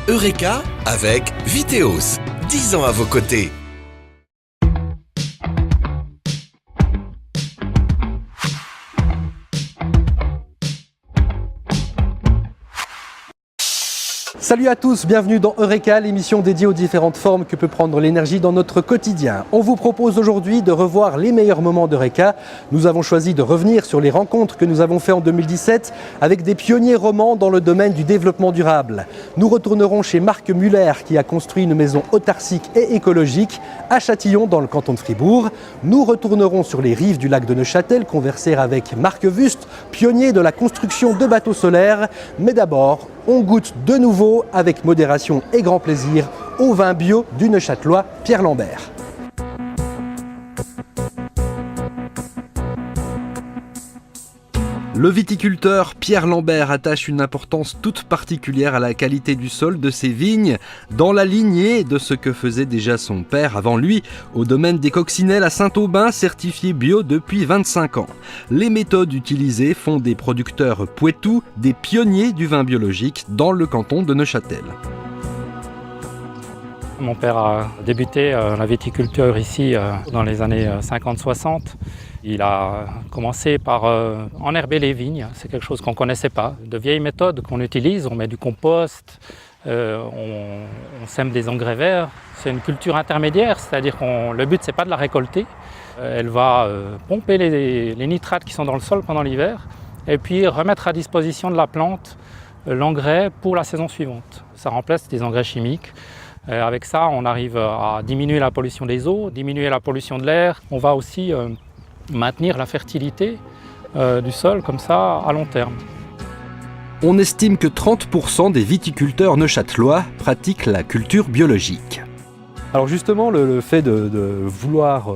Eureka avec Viteos. 10 ans à vos côtés. Salut à tous, bienvenue dans Eureka, l'émission dédiée aux différentes formes que peut prendre l'énergie dans notre quotidien. On vous propose aujourd'hui de revoir les meilleurs moments d'Eureka. Nous avons choisi de revenir sur les rencontres que nous avons faites en 2017 avec des pionniers romans dans le domaine du développement durable. Nous retournerons chez Marc Muller qui a construit une maison autarcique et écologique à Châtillon dans le canton de Fribourg. Nous retournerons sur les rives du lac de Neuchâtel, converser avec Marc Wüst, pionnier de la construction de bateaux solaires. Mais d'abord, on goûte de nouveau, avec modération et grand plaisir, au vin bio du Neuchâtelois Pierre Lambert. Le viticulteur Pierre Lambert attache une importance toute particulière à la qualité du sol de ses vignes, dans la lignée de ce que faisait déjà son père avant lui, au domaine des coccinelles à Saint-Aubin, certifié bio depuis 25 ans. Les méthodes utilisées font des producteurs poitou des pionniers du vin biologique dans le canton de Neuchâtel. Mon père a débuté la viticulture ici dans les années 50-60. Il a commencé par enherber les vignes, c'est quelque chose qu'on ne connaissait pas. De vieilles méthodes qu'on utilise, on met du compost, on sème des engrais verts. C'est une culture intermédiaire, c'est-à-dire que le but c'est pas de la récolter. Elle va pomper les nitrates qui sont dans le sol pendant l'hiver et puis remettre à disposition de la plante l'engrais pour la saison suivante. Ça remplace des engrais chimiques. Avec ça, on arrive à diminuer la pollution des eaux, diminuer la pollution de l'air. On va aussi maintenir la fertilité du sol comme ça à long terme. On estime que 30% des viticulteurs neuchâtelois pratiquent la culture biologique. Alors justement, le fait de vouloir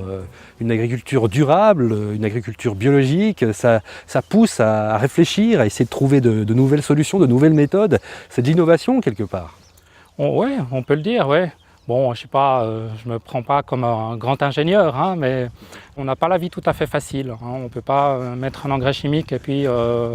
une agriculture durable, une agriculture biologique, ça pousse à réfléchir, à essayer de trouver de nouvelles solutions, de nouvelles méthodes. C'est de l'innovation quelque part. Oui, on peut le dire, ouais. Bon, je sais pas, je me prends pas comme un grand ingénieur, hein, mais on n'a pas la vie tout à fait facile. Hein. On ne peut pas mettre un engrais chimique et puis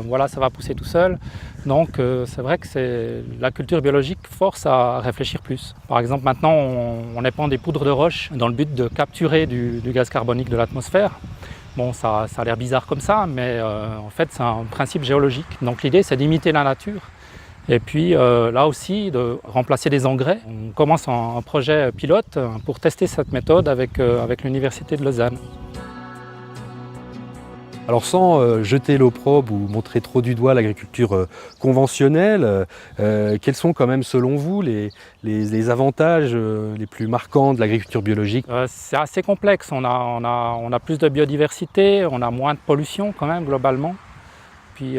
voilà, ça va pousser tout seul. Donc c'est vrai que la culture biologique force à réfléchir plus. Par exemple, maintenant, on épand des poudres de roche dans le but de capturer du gaz carbonique de l'atmosphère. Bon, ça a l'air bizarre comme ça, mais en fait, c'est un principe géologique. Donc l'idée, c'est d'imiter la nature. Et puis là aussi, de remplacer des engrais. On commence un projet pilote pour tester cette méthode avec l'Université de Lausanne. Alors sans jeter l'opprobre ou montrer trop du doigt l'agriculture conventionnelle, quels sont quand même selon vous les avantages les plus marquants de l'agriculture biologique ? C'est assez complexe, on a plus de biodiversité, on a moins de pollution quand même globalement. Puis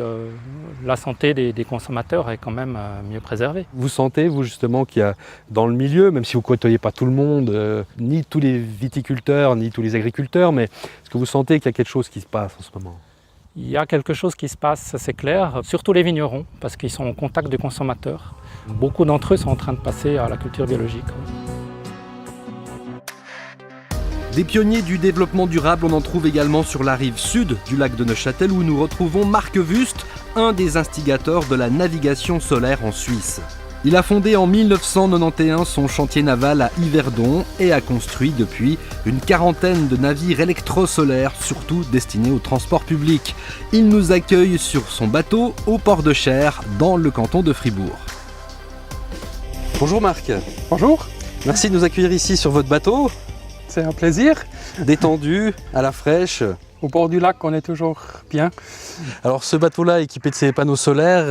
la santé des consommateurs est quand même mieux préservée. Vous sentez, vous justement, qu'il y a dans le milieu, même si vous ne côtoyez pas tout le monde, ni tous les viticulteurs, ni tous les agriculteurs, mais est-ce que vous sentez qu'il y a quelque chose qui se passe en ce moment ? Il y a quelque chose qui se passe, c'est clair, surtout les vignerons, parce qu'ils sont en contact des consommateurs. Beaucoup d'entre eux sont en train de passer à la culture biologique. Des pionniers du développement durable, on en trouve également sur la rive sud du lac de Neuchâtel où nous retrouvons Marc Wüst, un des instigateurs de la navigation solaire en Suisse. Il a fondé en 1991 son chantier naval à Yverdon et a construit depuis une quarantaine de navires électrosolaires, surtout destinés au transport public. Il nous accueille sur son bateau au port de Cher, dans le canton de Fribourg. Bonjour Marc. Bonjour. Merci de nous accueillir ici sur votre bateau. C'est un plaisir. Détendu, à la fraîche. Au bord du lac, on est toujours bien. Alors ce bateau-là, équipé de ces panneaux solaires,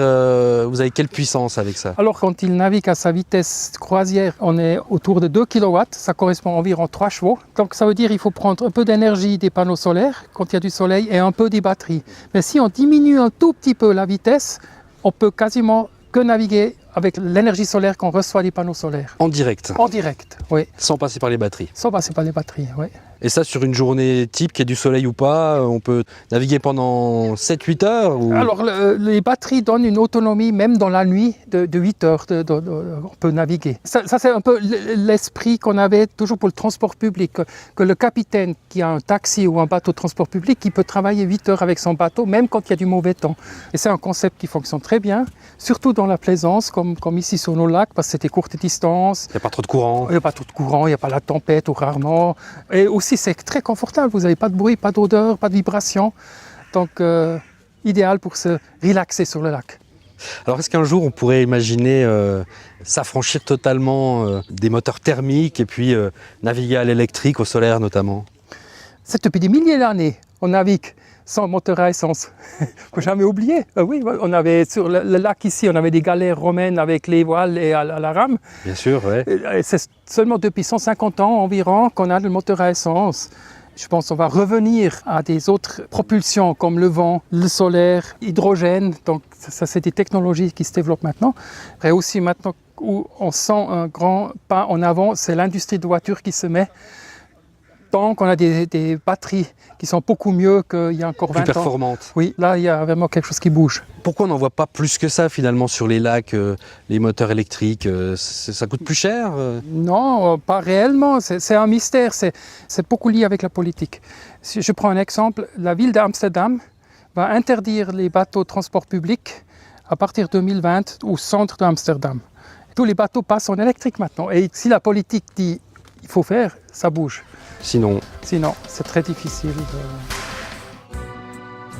vous avez quelle puissance avec ça ? Alors quand il navigue à sa vitesse croisière, on est autour de 2 kW, ça correspond à environ 3 chevaux. Donc ça veut dire qu'il faut prendre un peu d'énergie des panneaux solaires quand il y a du soleil et un peu des batteries. Mais si on diminue un tout petit peu la vitesse, on peut quasiment que naviguer avec l'énergie solaire qu'on reçoit des panneaux solaires. En direct ? En direct, oui. Sans passer par les batteries ? Sans passer par les batteries, oui. Et ça, sur une journée type, qu'il y ait du soleil ou pas, on peut naviguer pendant 7-8 heures ou... Alors, les batteries donnent une autonomie, même dans la nuit, de 8 heures, on peut naviguer. Ça c'est un peu l'esprit qu'on avait toujours pour le transport public, que le capitaine qui a un taxi ou un bateau de transport public, il peut travailler 8 heures avec son bateau, même quand il y a du mauvais temps. Et c'est un concept qui fonctionne très bien, surtout dans la plaisance, comme ici sur nos lacs, parce que c'est des courtes distances. Il n'y a pas trop de courant. Il n'y a pas trop de courant, il n'y a pas la tempête ou rarement. Et aussi, c'est très confortable, vous n'avez pas de bruit, pas d'odeur, pas de vibration. Donc, idéal pour se relaxer sur le lac. Alors, est-ce qu'un jour, on pourrait imaginer s'affranchir totalement des moteurs thermiques et puis naviguer à l'électrique, au solaire notamment? C'est depuis des milliers d'années, on navigue sans moteur à essence. Il ne faut jamais oublier. Oui, on avait sur le lac ici, on avait des galères romaines avec les voiles et à la rame. Bien sûr, oui. C'est seulement depuis 150 ans environ qu'on a le moteur à essence. Je pense qu'on va revenir à des autres propulsions comme le vent, le solaire, l'hydrogène. Donc ça, c'est des technologies qui se développent maintenant. Et aussi maintenant où on sent un grand pas en avant, c'est l'industrie de voitures qui se met. Tant qu'on a des batteries qui sont beaucoup mieux qu'il y a encore 20 ans. Plus performantes. Oui, là, il y a vraiment quelque chose qui bouge. Pourquoi on n'en voit pas plus que ça finalement sur les lacs, les moteurs électriques? Ça coûte plus cher? Non, pas réellement. C'est un mystère. C'est beaucoup lié avec la politique. Si je prends un exemple, la ville d'Amsterdam va interdire les bateaux de transport public à partir de 2020 au centre d'Amsterdam. Tous les bateaux passent en électrique maintenant. Et si la politique dit il faut faire, ça bouge. Sinon, c'est très difficile.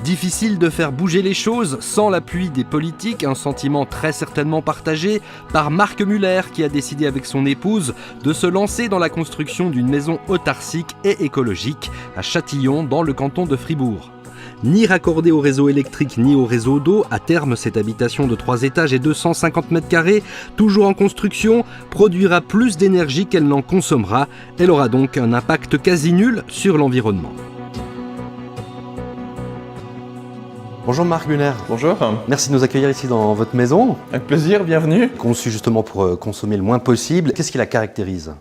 Difficile de faire bouger les choses sans l'appui des politiques, un sentiment très certainement partagé par Marc Muller qui a décidé avec son épouse de se lancer dans la construction d'une maison autarcique et écologique à Châtillon dans le canton de Fribourg. Ni raccordée au réseau électrique ni au réseau d'eau, à terme cette habitation de 3 étages et 250 mètres carrés, toujours en construction, produira plus d'énergie qu'elle n'en consommera. Elle aura donc un impact quasi nul sur l'environnement. bonjour Marc Muller. Bonjour. Merci de nous accueillir ici dans votre maison. Avec plaisir, bienvenue. Conçue justement pour consommer le moins possible. Qu'est-ce qui la caractérise?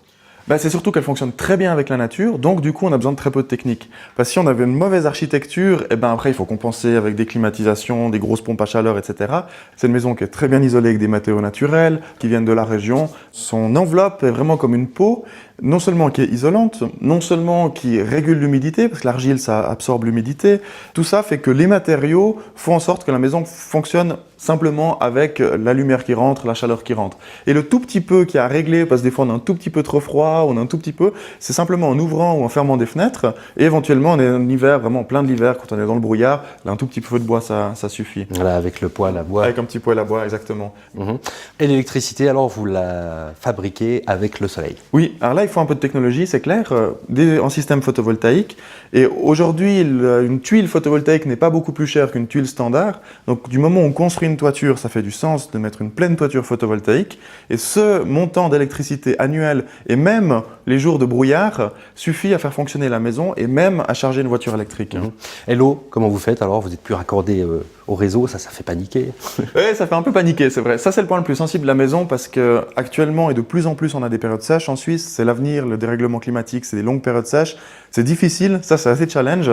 C'est surtout qu'elle fonctionne très bien avec la nature, donc du coup on a besoin de très peu de technique. Parce que si on avait une mauvaise architecture, après il faut compenser avec des climatisations, des grosses pompes à chaleur, etc. C'est une maison qui est très bien isolée avec des matériaux naturels, qui viennent de la région. Son enveloppe est vraiment comme une peau, non seulement qui est isolante, non seulement qui régule l'humidité, parce que l'argile ça absorbe l'humidité. Tout ça fait que les matériaux font en sorte que la maison fonctionne simplement avec la lumière qui rentre, la chaleur qui rentre. Et le tout petit peu qui a réglé, parce que des fois on a un tout petit peu trop froid, on a un tout petit peu, c'est simplement en ouvrant ou en fermant des fenêtres, et éventuellement on est en hiver, vraiment en plein de l'hiver, quand on est dans le brouillard, là un tout petit peu de bois ça suffit. Voilà, avec le poêle à bois. Avec un petit poêle à bois, exactement. Et l'électricité, alors vous la fabriquez avec le soleil? Oui, alors là il faut un peu de technologie, c'est clair, en système photovoltaïque, et aujourd'hui une tuile photovoltaïque n'est pas beaucoup plus chère qu'une tuile standard, donc du moment où on construit une toiture, ça fait du sens de mettre une pleine toiture photovoltaïque, et ce montant d'électricité annuel et même les jours de brouillard suffit à faire fonctionner la maison et même à charger une voiture électrique. Et l'eau, comment vous faites alors? Vous n'êtes plus raccordé au réseau, ça fait paniquer. Oui, ça fait un peu paniquer, c'est vrai. Ça, c'est le point le plus sensible de la maison parce qu'actuellement, et de plus en plus, on a des périodes sèches en Suisse. C'est l'avenir, le dérèglement climatique, c'est des longues périodes sèches. C'est difficile, ça c'est assez challenge.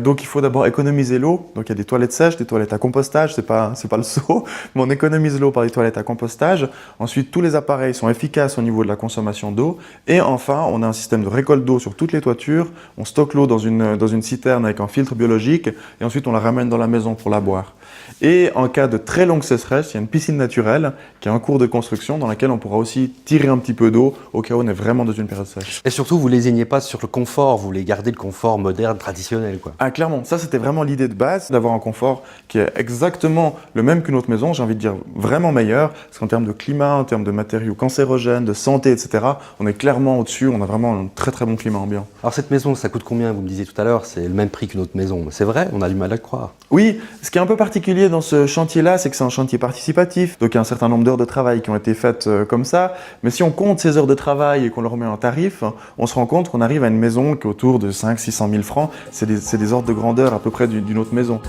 Donc il faut d'abord économiser l'eau. Donc il y a des toilettes sèches, des toilettes à compostage, c'est pas le seau, mais on économise l'eau par les toilettes à compostage. Ensuite, tous les appareils sont efficaces au niveau de la consommation d'eau. Et enfin, on a un système de récolte d'eau sur toutes les toitures. On stocke l'eau dans une citerne avec un filtre biologique et ensuite on la ramène dans la maison pour la boire. Et en cas de très longue sécheresse, il y a une piscine naturelle qui est en cours de construction dans laquelle on pourra aussi tirer un petit peu d'eau au cas où on est vraiment dans une période sèche. Et surtout, vous lésignez pas sur le confort, vous voulez garder le confort moderne, traditionnel, quoi. Ah, clairement, ça c'était vraiment l'idée de base, d'avoir un confort qui est exactement le même qu'une autre maison, j'ai envie de dire vraiment meilleur, parce qu'en termes de climat, en termes de matériaux cancérogènes, de santé, etc., on est clairement au-dessus, on a vraiment un très très bon climat ambiant. Alors cette maison, ça coûte combien? Vous me disiez tout à l'heure, c'est le même prix qu'une autre maison. C'est vrai, on a du mal à le croire. Oui, ce qui est un peu particulier dans ce chantier-là, c'est que c'est un chantier participatif, donc il y a un certain nombre d'heures de travail qui ont été faites comme ça, mais si on compte ces heures de travail et qu'on leur met en tarif, on se rend compte qu'on arrive à une maison qui est autour de 500-600 000 francs, c'est des ordres de grandeur à peu près d'une autre maison.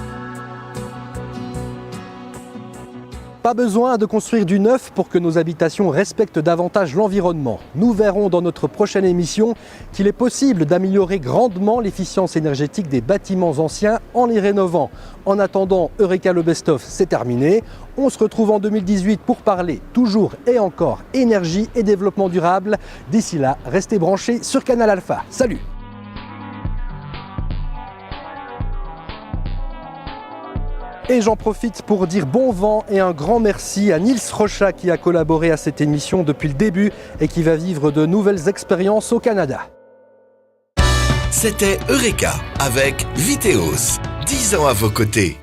Pas besoin de construire du neuf pour que nos habitations respectent davantage l'environnement. Nous verrons dans notre prochaine émission qu'il est possible d'améliorer grandement l'efficience énergétique des bâtiments anciens en les rénovant. En attendant, Eureka le Best-of, c'est terminé. On se retrouve en 2018 pour parler toujours et encore énergie et développement durable. D'ici là, restez branchés sur Canal Alpha. Salut! Et j'en profite pour dire bon vent et un grand merci à Niels Rocha qui a collaboré à cette émission depuis le début et qui va vivre de nouvelles expériences au Canada. C'était Eureka avec Viteos, 10 ans à vos côtés.